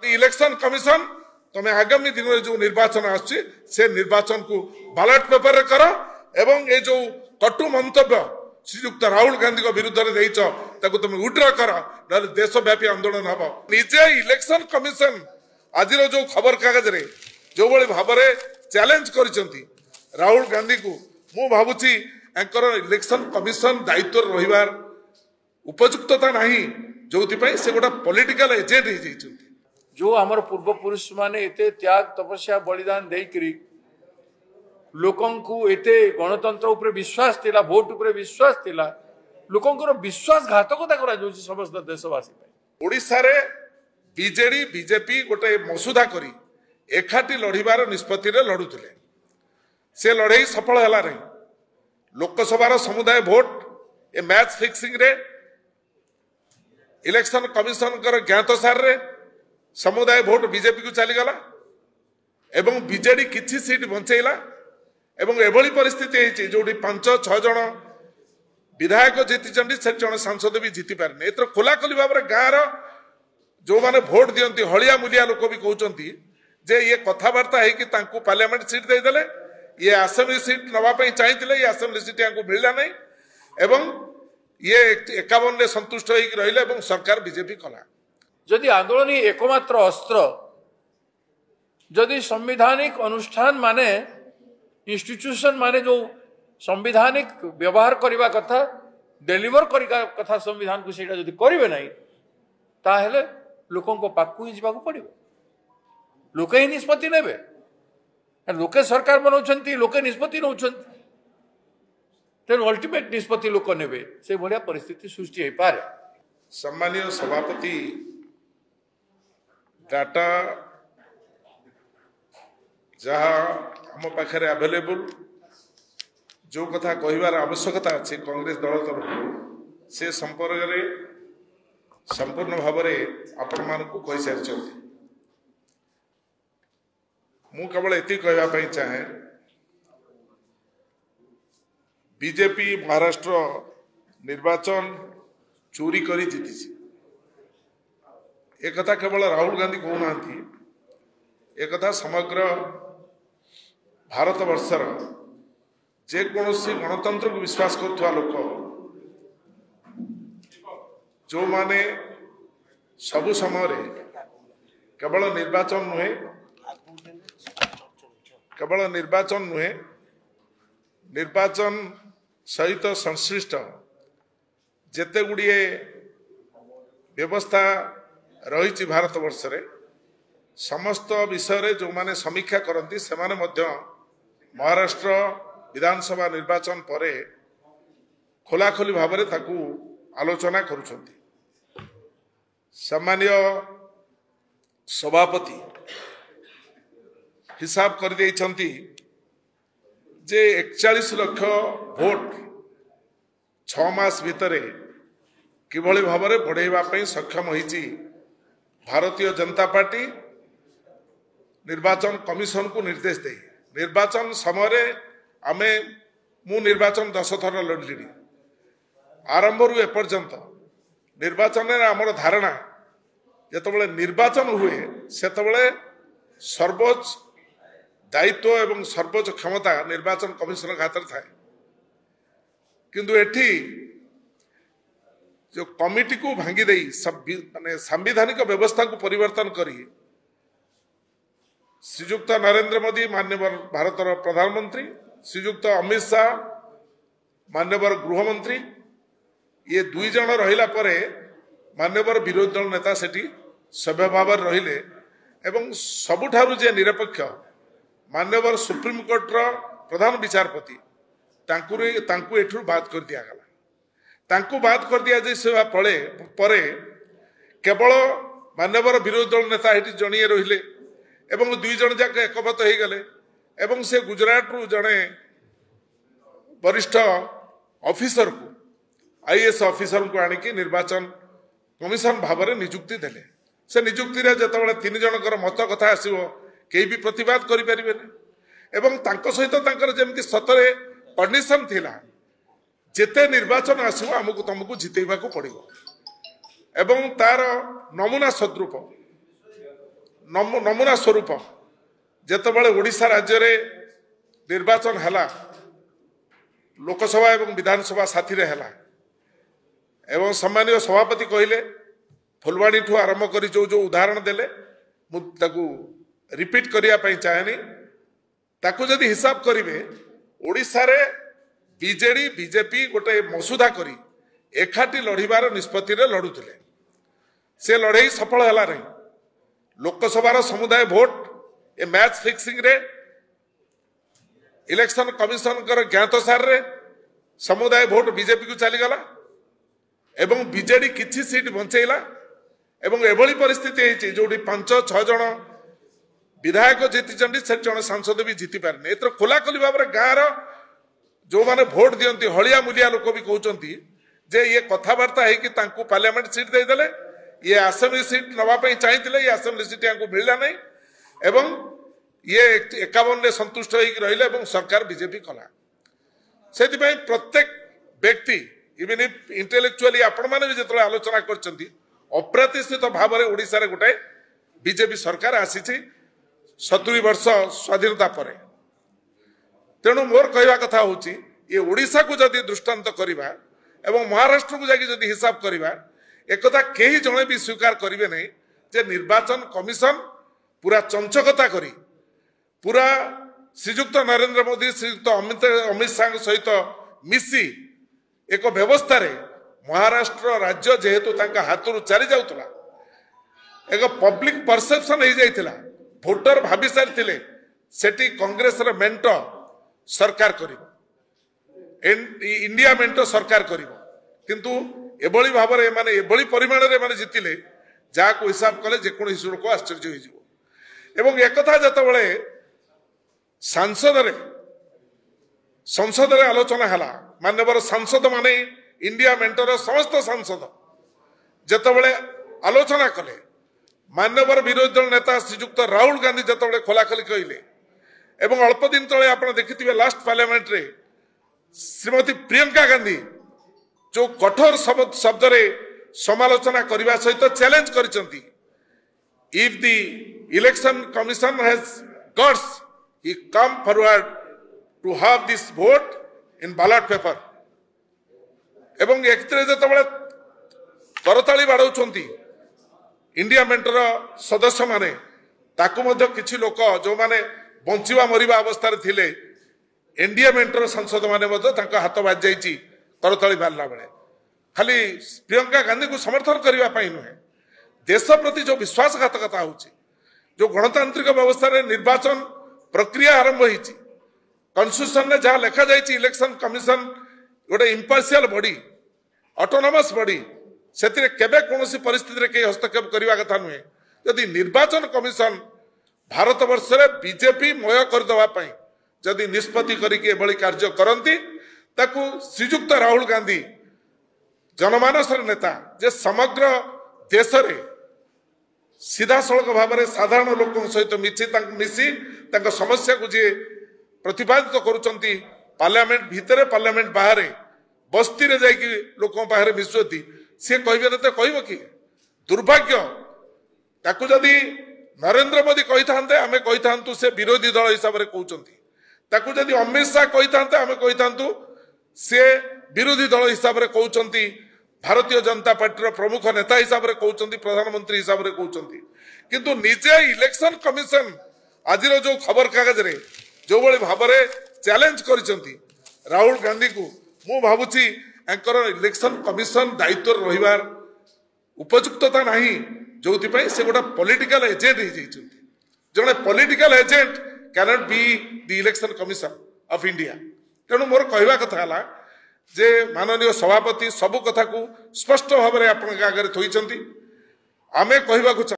Election commission तुम आगामी दिन में जो निर्वाचन आसुची से निर्वाचन को बैलेट पेपर रे करो एवं ये जो कटु मंतव्य श्रीयुक्त राहुल गांधी को विरुद्ध में तुम विड्र कर ना देशव्यापी आंदोलन हम निजे इलेक्शन कमिशन आज जो खबर कागज रे जो भाई भाव में चैलेंज कर राहुल गांधी को मु भावुची इलेक्शन कमिशन दायित्व रहिबार उपयुक्तता नहीं जो से गोटा पॉलिटिकल एजेंट हो जाइछन्ति जो आमर पूर्वपुरुष माने एते त्याग तपस्या बलिदान देकरी लोकंकु एते गणतंत्र उपरे विश्वास थिला वोट उपरे विश्वास थिला लोकंकर विश्वासघातकता करा जोछि समस्त देशवासी ओडिसा रे बीजेडी बीजेपी गोटे मसुदा करी एकाठी लड़िबार निष्पत्ति रे लड़ुथिले से लड़ाई सफल हला रे लोकसभा समुदाय वोट ए मैच फिक्सिंग रे इलेक्शन कमिशन कर ज्ञातसार रे समुदाय वोट बीजेपी को चलीगला एवं बीजेडी किछि सीट बंचेला एवं एभली परिस्थिति है जो 5-6 जन विधायक जीति से जन सांसद भी जीति पारे एथर खोला खोली भाव में गाँव जो माने वोट दियंती हलिया मुलिया लोक भी कहते जे ये कथबार्ता है पार्लियामेंट सीट देदेले ये आसेम्बली सीट नवाई चाहिए ये आसेम्बली सीट यहाँ मिलला नहीं एवं ये 51 रे संतुष्ट होकर रहिले सरकार बीजेपी कला जदि आंदोलन एकमात्र अस्त्र जदि संवैधानिक अनुष्ठान माने इंस्टीट्यूशन माने जो संवैधानिक व्यवहार करने कथा डेलीवर करने कथा संविधान को सेटा जदि करिवे नहीं ताहेले लोकों को पाकु ही जाबाक पड़िबो लोके ही निष्पत्ति नेबे लोके सरकार बनाउछंती लोके निष्पत्ति नउछंती तेणु अल्टीमेट निष्पत्ति लोक नेबे से भलिया परिस्थिति सृष्टि हो पारे। सम्मानीय सभापति डाटा जहाँ आम पाखे अवेलेबल जो कथा कहबार आवश्यकता अच्छी कांग्रेस दल तरफ से संपर्क में संपूर्ण भाव में आपण मानक कही सारी मु केवल एति कहवाई चाहे बीजेपी महाराष्ट्र निर्वाचन चोरी करी जीति एक कथा केवल राहुल गांधी कहना एक कथा समग्र भारत वर्षर जेकोसी गणतंत्र को विश्वास करुवा लोक जो माने सबु समय केवल निर्वाचन नुहे निर्वाचन सहित संश्लिष्ट जेते गुड़िए व्यवस्था रही भारत वर्ष रे समस्त विषय रे जो माने समीक्षा करती से माने मध्य महाराष्ट्र विधानसभा निर्वाचन पर खोलाखोली भाव में ताकू आलोचना करुछंती। सम्मानीय सभापति हिसाब कर देइछंती जे 41 लाख भोट 6 मास भितर किभली भाव में बढ़ाइबा सक्षम होइछि भारतीय जनता पार्टी निर्वाचन कमिशन को निर्देश दे निर्वाचन समय आमे मु निर्वाचन 10 थर लड़ली आरंभ रु एपर्यंत निर्वाचन आमर धारणा जिते निर्वाचन हुए से सर्वोच्च दायित्व एवं सर्वोच्च क्षमता निर्वाचन कमिशन हाथ में थाए किंतु एठी जो कमिटी को भांगी दे माने संवैधानिक व्यवस्था को परिवर्तन करी श्रीयुक्त नरेंद्र मोदी माननीय भारत प्रधानमंत्री श्रीयुक्त अमित शाह माननीय गृहमंत्री ये 2 जन रहिला परे माननीय विरोधी दल नेता सेठी सभ्य भाव रहिले एवं सबुठारु जे निरपेक्ष माननीय सुप्रीम कोर्टर प्रधान विचारपति तांकु एठु बात कर दिया गला तांकु बात कर दिया जे परे केवल माननीय विरोधी दल नेता एठी जणिए रहिले एवं 2 जन जाक एकमत हो गले एवं से गुजरात रु जड़े वरिष्ठ ऑफिसर को आईएएस ऑफिसर को आनिकी निर्वाचन कमिशन भाव में नियुक्ति देले से नियुक्ति रे जतबेले 3 जनकर मत कथा आसीबो केही भी प्रतिवाद करि परिबेने एवं तांको सहित तांकर जेमति सतरे कंडीशन थिला जेते निर्वाचन आसीबो हमकु तुमको जितेबा को पड़िबो एवं तार नमूना सद्रूप नमूना स्वरूप जेतबेले ओडिशा राज्य रे निर्वाचन हला लोकसभा एवं विधानसभा साथी रे हला एवं सम्मानीय सभापति कहले फुलवाणी ठू आरंभ कर जो जो उदाहरण देले मुझे रिपीट करने चाहेनी ताकू जदि हिसाब करेंगे ओडिशा रे बीजेडी बीजेपी गोटे मसुदा करी एकाठी लड़ीबार निष्पत्ति रे लड़ुले से लड़ाई सफल है नहीं लोकसभार समुदाय भोट ए मैच फिक्सिंग रे इलेक्शन कमिशन ज्ञातसार रे समुदाय भोट बीजेपी को चलीगला एवं बीजेडी किछि सीट बंचेला एवं एभली परिस्थिति जो 5-6 जन विधायक जीति से जन सांसद भी जीति पारे एथर खोला खोली भाव में गाँव जो माने भोट दियंती हलिया मुलिया लोक भी कहते जे ये कथबार्ता है पार्लियामेंट सीट देदेले ये आसेम्बली सीट नवाई चाहिए ये आसेम्बली सीट यहाँ मिलला नहीं एवं ये 51 संतुष्ट होकर सरकार बीजेपी कला से प्रत्येक व्यक्ति इवन इफ इंटेलेक्चुअली आपण मैंने भी जो आलोचना कर अप्रतिष्ठित भाव में ओडिशा रे गोटे बीजेपी सरकार आसी 70 वर्ष स्वाधीनता पर तेणु मोर कहवा कथा हूँ ये ओडिशा को जदि दृष्टांत करवा एवं महाराष्ट्र को जाकि जदि हिसाब करवा एकथा कहीं जड़े भी स्वीकार करेंगे नहीं जे निर्वाचन कमिशन पूरा चंचकता करी पूरा श्रीजुक्त नरेंद्र मोदी श्रीजुक्त अमित शाह सहित मिसी एक व्यवस्था रे महाराष्ट्र राज्य जेहेतु हाथ चली जाऊला एक पब्लिक परसेप्शन हो जाइथिला भोटर भाभी सारी सेठी कांग्रेस रे मेंट सरकार करिवो इंडिया मेंट सरकार करिवो किंतु एभली भाव में माने एभली परिमाण रे माने जितिले जाको हिसाब कले जेकोसी लोक आश्चर्य हो जिवो एवं एकथा जतबेले संसद रे आलोचना हला माननीय सांसद माने इंडिया मेंटर समस्त सांसद जतबेले आलोचना कले माननीय विरोधी दल नेता श्रीजुक्त राहुल गांधी जतबेले खोलाखोली कहले एवं अल्प दिन तले आप देखिथिबे लास्ट पार्लियामेंट रे श्रीमती प्रियंका गांधी जो कठोर शब्द रे समालोचना करने सहित चैलेंज करिसंती if the election commission has guts he come forward to have this vote in ballot paper एवं एक जो करताली बाड़ौंती इंडिया मेंटर सदस्य माने ताकू मध्य किछि लोक जो माने बंचिवा मरिबा अवस्था रे थिले एनडीए मेंटर सांसद माने मध्य हाथ बाज जाइछि करताली मारला बेले खाली प्रियंका गांधी को समर्थन करने नुहे देश प्रति जो विश्वासघातकता होची जो गणतांत्रिक व्यवस्था रे निर्वाचन प्रक्रिया आरंभ होती कन्स्टिट्यूशन में जहाँ लिखा जाइए इलेक्शन कमिशन गोटे इम्पार्शियल बॉडी ऑटोनोमस बॉडी से कौन परिस्थिति कहीं हस्तक्षेप करने कथा नुहे जदि निर्वाचन कमिशन भारत वर्ष रे बीजेपी मय करदे जदि निष्पत्ति करके कार्य करती ताकू श्रीजुक्त राहुल गांधी जनमानस नेता जे समग्र देश रे सीधा सड़क भाव में साधारण लोक सहित मिसी समस्या को जी प्रतिपादित करुचंती पार्लियामेंट भितर पार्लियामेंट बाहर बस्ती रे जाइए लोक बाहर मिशुती सी कह तो कह कि दुर्भाग्य ताकू जदि नरेंद्र मोदी कही था आम कही था से विरोधी दल हिसाब से कहते ताकू जदि अमित शाह कही था आम कही था सी विरोधी दल हिसाब से कहते भारतीय जनता पार्टी प्रमुख नेता हिसाब से कहते प्रधानमंत्री हिसाब से कहते किंतु निजे इलेक्शन कमिशन आज जो खबर कागज रे जो भाई भाव में चैलेंज कर राहुल गांधी को मु भावुची इलेक्शन कमिशन दायित्व रहिबार उपयुक्तता नहीं जो से गोटे पॉलिटिकल एजेंट हो जड़े political agent cannot be the election commission of India तेणु मोर कहवा कथा है जे माननीय सभापति सबु कथा को स्पष्ट भाव में आपण आगे थोइचंती आमे कहवा